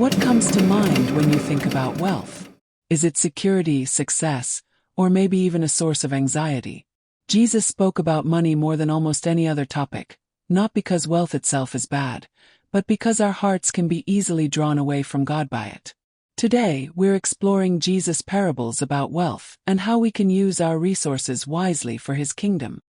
What comes to mind when you think about wealth? Is it security, success, or maybe even a source of anxiety? Jesus spoke about money more than almost any other topic, not because wealth itself is bad, but because our hearts can be easily drawn away from God by it. Today, we're exploring Jesus' parables about wealth and how we can use our resources wisely for His kingdom.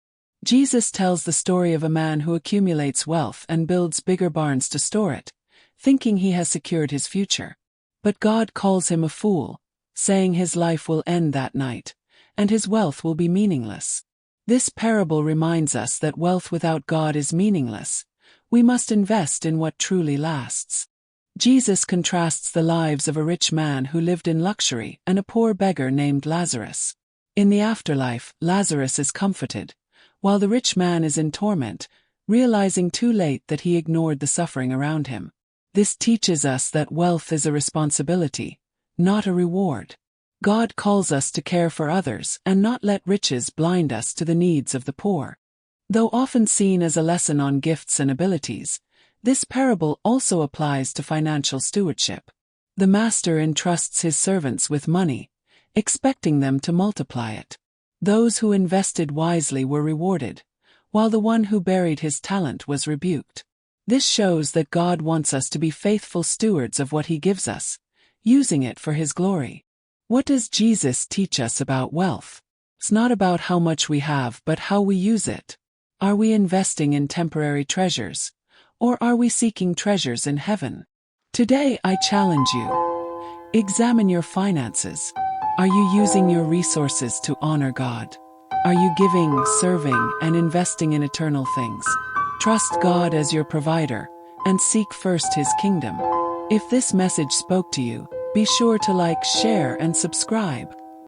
Jesus tells the story of a man who accumulates wealth and builds bigger barns to store it, thinking he has secured his future. But God calls him a fool, saying his life will end that night, and his wealth will be meaningless. This parable reminds us that wealth without God is meaningless. We must invest in what truly lasts. Jesus contrasts the lives of a rich man who lived in luxury and a poor beggar named Lazarus. In the afterlife, Lazarus is comforted, while the rich man is in torment, realizing too late that he ignored the suffering around him. This teaches us that wealth is a responsibility, not a reward. God calls us to care for others and not let riches blind us to the needs of the poor. Though often seen as a lesson on gifts and abilities, this parable also applies to financial stewardship. The master entrusts his servants with money, expecting them to multiply it. Those who invested wisely were rewarded, while the one who buried his talent was rebuked. This shows that God wants us to be faithful stewards of what He gives us, using it for His glory. What does Jesus teach us about wealth? It's not about how much we have but how we use it. Are we investing in temporary treasures, or are we seeking treasures in heaven? Today I challenge you. Examine your finances. Are you using your resources to honor God? Are you giving, serving, and investing in eternal things? Trust God as your provider, and seek first His kingdom. If this message spoke to you, be sure to like, share, and subscribe.